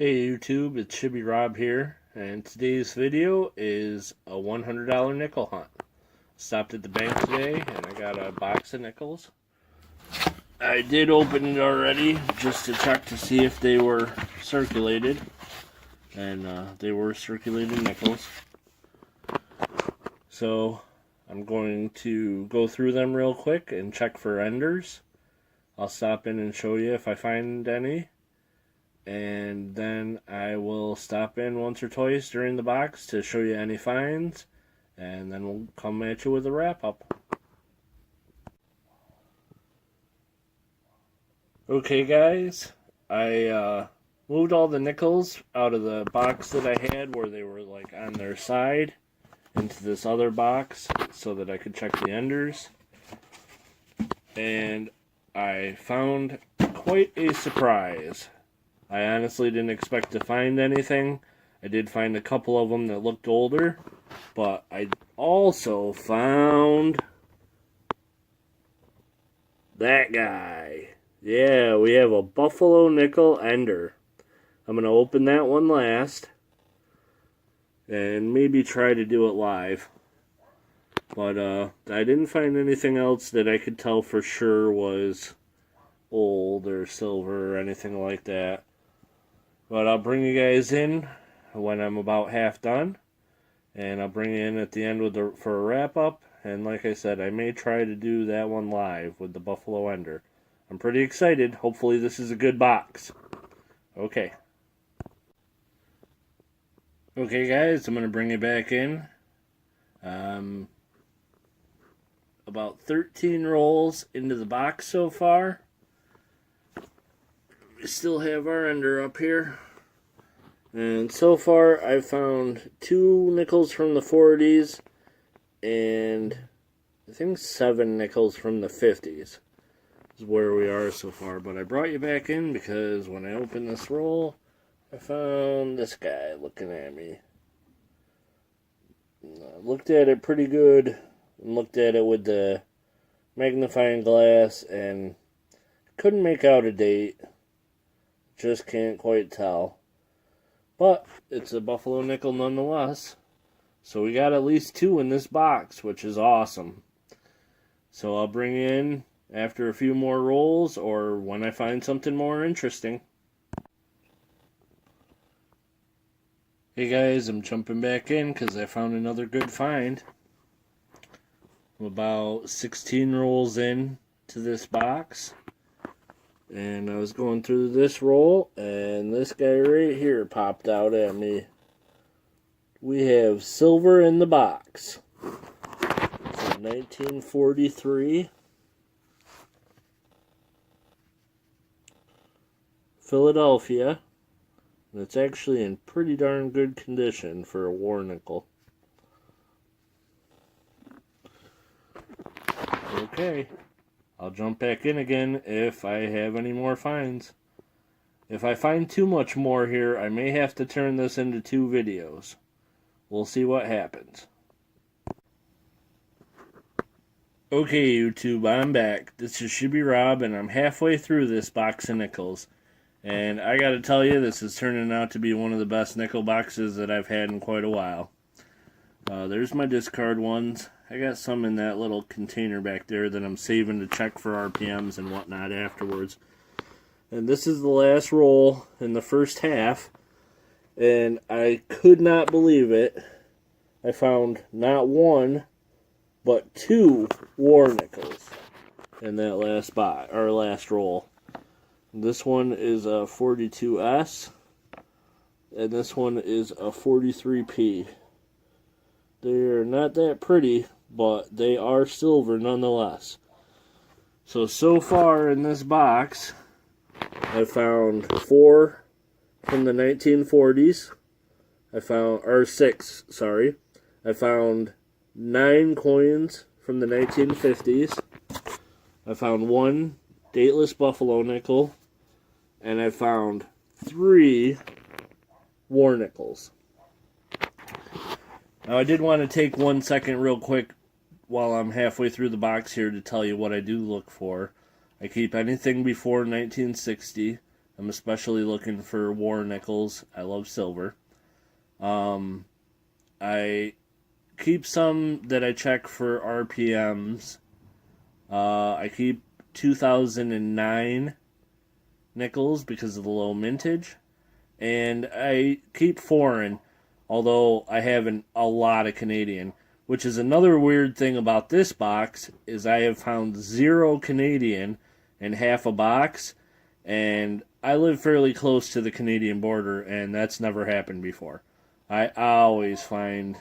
Hey YouTube, it should be Rob here, and today's video is a $100 nickel hunt. Stopped at the bank today and I got a box of nickels. I did open it already just to check to see if they were circulated, and they were circulated nickels. So I'm going to go through them real quick and check for enders. I'll stop in and show you if I find any. And then I will stop in once or twice during the box to show you any finds, and then we'll come at you with a wrap-up. Okay guys, I moved all the nickels out of the box that I had where they were like on their side into this other box so that I could check the enders. And I found quite a surprise. I honestly didn't expect to find anything. I did find a couple of them that looked older, but I also found that guy. Yeah, we have a buffalo nickel ender. I'm going to open that one last and maybe try to do it live. But I didn't find anything else that I could tell for sure was old or silver or anything like that. But I'll bring you guys in when I'm about half done, and I'll bring you in at the end for a wrap-up. And like I said, I may try to do that one live with the buffalo ender. I'm pretty excited. Hopefully this is a good box. Okay. Okay guys, I'm going to bring you back in. About 13 rolls into the box so far. We still have our ender up here. And so far I've found 2 nickels from the 40s and I think 7 nickels from the 50s is where we are so far. But I brought you back in because when I opened this roll, I found this guy looking at me. I looked at it pretty good and looked at it with the magnifying glass and couldn't make out a date. Just can't quite tell. But it's a buffalo nickel nonetheless. So we got at least 2 in this box, which is awesome. So I'll bring you in after a few more rolls or when I find something more interesting. Hey guys, I'm jumping back in because I found another good find. I'm about 16 rolls in to this box. And I was going through this roll, and this guy right here popped out at me. We have silver in the box. From 1943. Philadelphia. And it's actually in pretty darn good condition for a war nickel. Okay. I'll jump back in again if I have any more finds. If I find too much more here, I may have to turn this into 2 videos. We'll see what happens. Okay, YouTube, I'm back. This is Should Be Rob, and I'm halfway through this box of nickels. And I gotta tell you, this is turning out to be one of the best nickel boxes that I've had in quite a while. There's my discard ones. I got some in that little container back there that I'm saving to check for RPMs and whatnot afterwards. And this is the last roll in the first half. And I could not believe it. I found not 1, but 2 war nickels in that last roll. This one is a 42S. And this one is a 43P. They're not that pretty, but they are silver nonetheless. So far in this box, I found 4 from the 1940s. Or 6, sorry. I found 9 coins from the 1950s. I found 1 dateless buffalo nickel. And I found 3 war nickels. Now, I did want to take 1 second real quick while I'm halfway through the box here to tell you what I do look for. I keep anything before 1960. I'm especially looking for war nickels. I love silver. I keep some that I check for RPMs. I keep 2009 nickels because of the low mintage. And I keep foreign, although I have a lot of Canadian. Which is another weird thing about this box, is I have found 0 Canadian in half a box. And I live fairly close to the Canadian border, and that's never happened before. I always find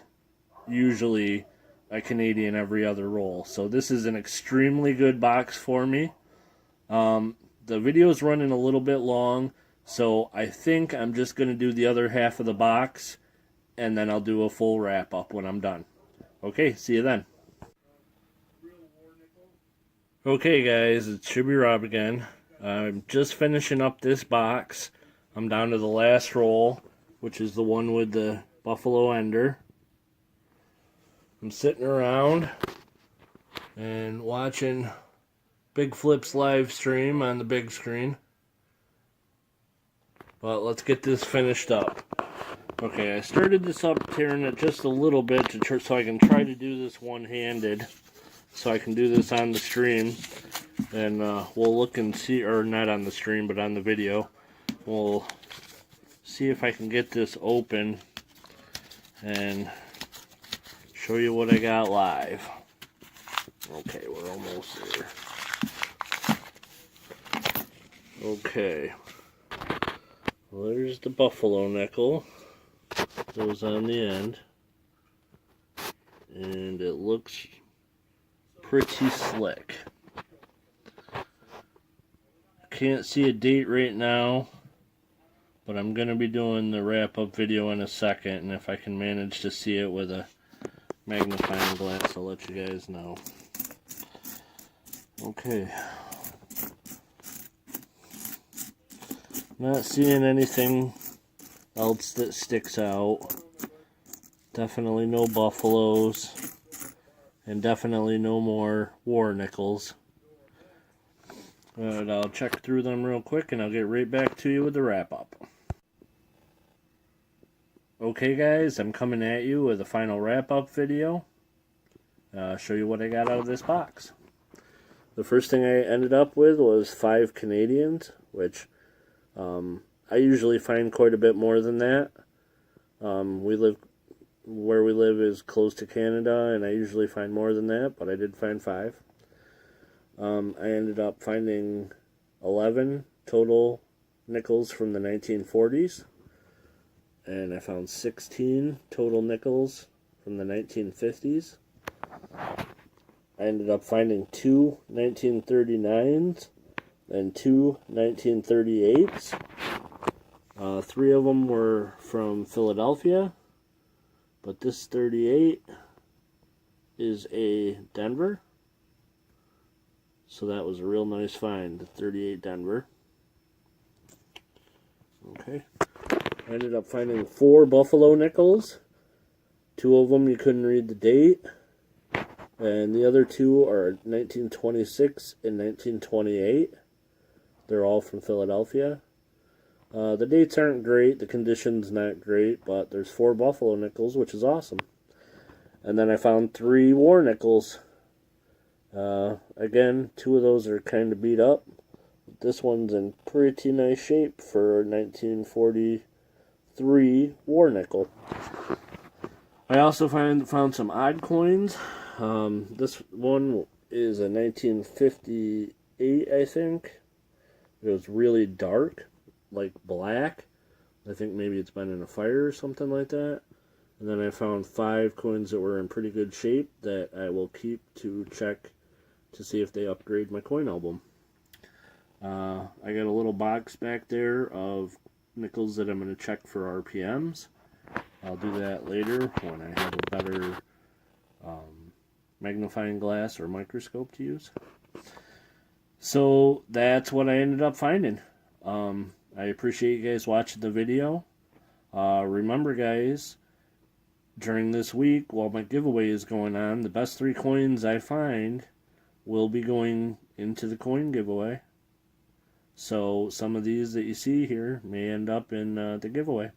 usually a Canadian every other roll. So this is an extremely good box for me. The video is running a little bit long, so I think I'm just going to do the other half of the box, and then I'll do a full wrap up when I'm done. Okay, see you then. Okay guys, it should be Rob again. I'm just finishing up this box. I'm down to the last roll, which is the one with the Buffalo Ender. I'm sitting around and watching Big Flip's live stream on the big screen. But let's get this finished up. Okay, I started this up, tearing it just a little bit so I can try to do this one-handed. So I can do this on the stream. And we'll look and see, or not on the stream, but on the video. We'll see if I can get this open and show you what I got live. Okay, we're almost there. Okay. Well, there's the Buffalo nickel. Goes on the end. And it looks pretty slick. Can't see a date right now, but I'm going to be doing the wrap-up video in a second, and if I can manage to see it with a magnifying glass, I'll let you guys know. Okay. Not seeing anything else that sticks out. Definitely no buffaloes, and definitely no more war nickels. But I'll check through them real quick and I'll get right back to you with the wrap up. Okay guys, I'm coming at you with a final wrap up video. Show you what I got out of this box. The first thing I ended up with was 5 Canadians, which I usually find quite a bit more than that. Where we live is close to Canada, and I usually find more than that, but I did find 5. I ended up finding 11 total nickels from the 1940s, and I found 16 total nickels from the 1950s. I ended up finding 2 1939s and 2 1938s. 3 of them were from Philadelphia, but this 38 is a Denver. So that was a real nice find, the 38 Denver. Okay. I ended up finding 4 Buffalo nickels. 2 of them you couldn't read the date. And the other 2 are 1926 and 1928. They're all from Philadelphia. The dates aren't great, the condition's not great, but there's 4 Buffalo nickels, which is awesome. And then I found 3 war nickels. Again, 2 of those are kind of beat up. This one's in pretty nice shape for a 1943 war nickel. I also found some odd coins. This one is a 1958, I think. It was really dark, like black. I think maybe it's been in a fire or something like that. And then I found 5 coins that were in pretty good shape that I will keep to check to see if they upgrade my coin album. I got a little box back there of nickels that I'm going to check for RPMs. I'll do that later when I have a better magnifying glass or microscope to use. So that's what I ended up finding. I appreciate you guys watching the video. Remember guys, during this week while my giveaway is going on, the best 3 coins I find will be going into the coin giveaway. So some of these that you see here may end up in the giveaway.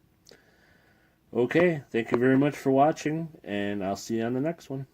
Okay, thank you very much for watching, and I'll see you on the next one.